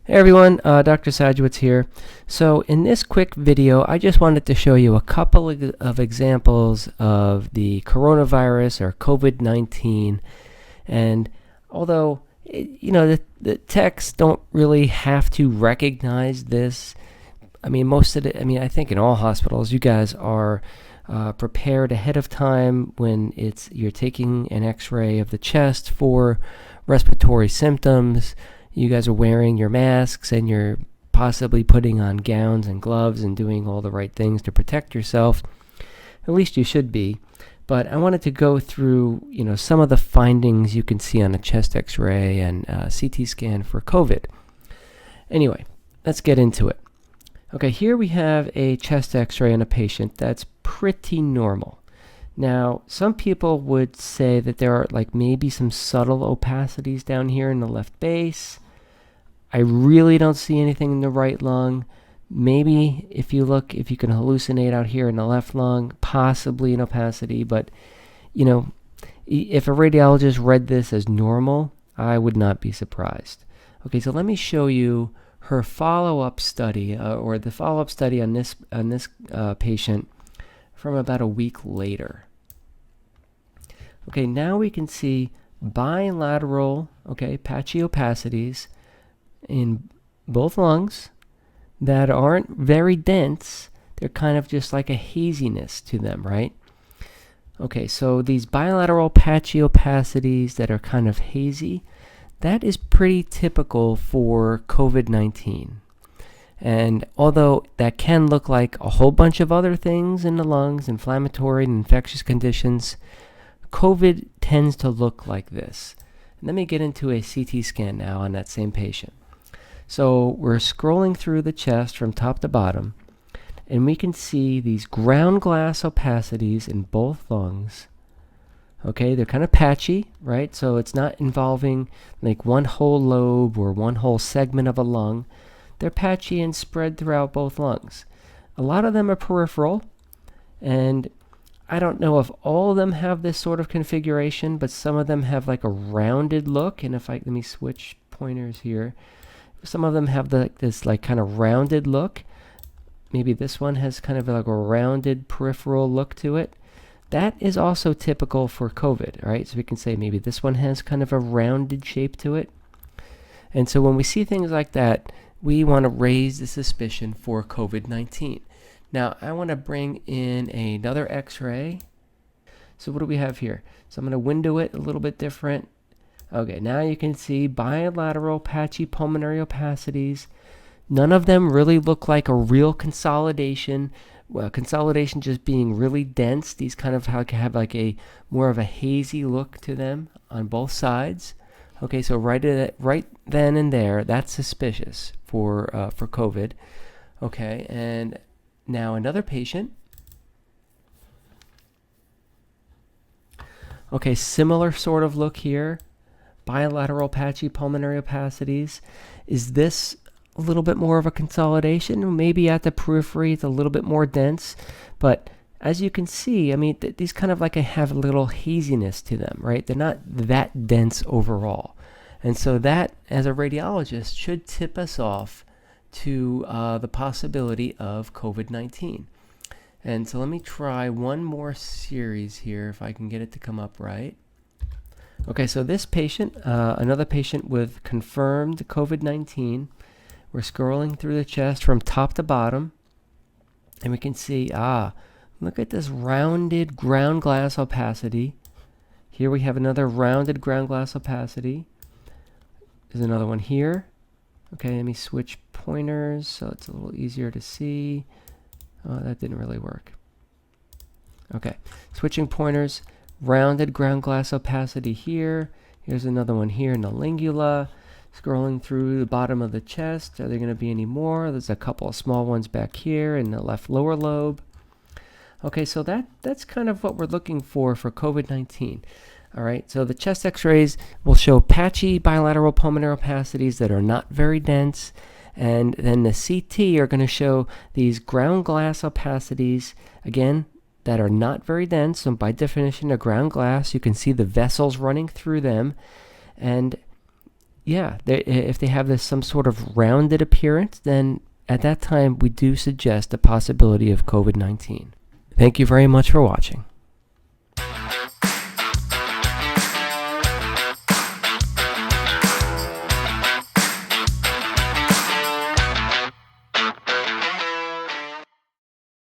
Hey everyone, Dr. Sajewicz here. So in this quick video, I just wanted to show you a couple of examples of the coronavirus or COVID-19. And although, the techs don't really have to recognize this, I think in all hospitals, you guys are prepared ahead of time when you're taking an x-ray of the chest for respiratory symptoms. You guys are wearing your masks and you're possibly putting on gowns and gloves and doing all the right things to protect yourself. At least you should be. But I wanted to go through, some of the findings you can see on a chest x-ray and CT scan for COVID. Anyway, let's get into it. Okay, here we have a chest x-ray on a patient that's pretty normal. Now, some people would say that there are maybe some subtle opacities down here in the left base. I really don't see anything in the right lung. Maybe if you can hallucinate out here in the left lung, possibly an opacity, but if a radiologist read this as normal, I would not be surprised. Okay, so let me show you her follow-up study, or the follow-up study on this patient from about a week later. Okay, now we can see bilateral, patchy opacities in both lungs that aren't very dense. They're kind of just like a haziness to them, right? Okay, so these bilateral patchy opacities that are kind of hazy, that is pretty typical for COVID-19. And although that can look like a whole bunch of other things in the lungs, inflammatory and infectious conditions, COVID tends to look like this. Let me get into a CT scan now on that same patient. So we're scrolling through the chest from top to bottom, and we can see these ground glass opacities in both lungs. Okay, they're kind of patchy, right? So it's not involving like one whole lobe or one whole segment of a lung. They're patchy and spread throughout both lungs. A lot of them are peripheral, and I don't know if all of them have this sort of configuration, but some of them have like a rounded look. And let me switch pointers here. Some of them have this kind of rounded look. Maybe this one has kind of like a rounded peripheral look to it. That is also typical for COVID, right? So we can say maybe this one has kind of a rounded shape to it. And so when we see things like that, we want to raise the suspicion for COVID-19. Now, I want to bring in another x-ray. So what do we have here? So I'm going to window it a little bit different. Okay, now you can see bilateral patchy pulmonary opacities. None of them really look like a real consolidation. Well, consolidation just being really dense. These kind of have like a more of a hazy look to them on both sides. Okay, so right then and there, that's suspicious for COVID. Okay, and now another patient. Okay, similar sort of look here. Bilateral patchy pulmonary opacities. Is this a little bit more of a consolidation? Maybe at the periphery it's a little bit more dense, but as you can see, these kind of have a little haziness to them, right? They're not that dense overall. And so that, as a radiologist, should tip us off to the possibility of COVID-19. And so let me try one more series here if I can get it to come up right. Okay, so this patient, another patient with confirmed COVID-19, we're scrolling through the chest from top to bottom, and we can see, look at this rounded ground glass opacity. Here we have another rounded ground glass opacity. There's another one here. Okay, let me switch pointers so it's a little easier to see. Oh, that didn't really work. Okay, switching pointers. Rounded ground glass opacity here. Here's another one here in the lingula. Scrolling through the bottom of the chest. Are there going to be any more? There's a couple of small ones back here in the left lower lobe. Okay, so that's kind of what we're looking for COVID-19. All right, so the chest x-rays will show patchy bilateral pulmonary opacities that are not very dense. And then the CT are going to show these ground glass opacities, again, that are not very dense. So by definition, a ground glass, you can see the vessels running through them. And yeah, if they have this some sort of rounded appearance, then at that time we do suggest a possibility of COVID-19. Thank you very much for watching.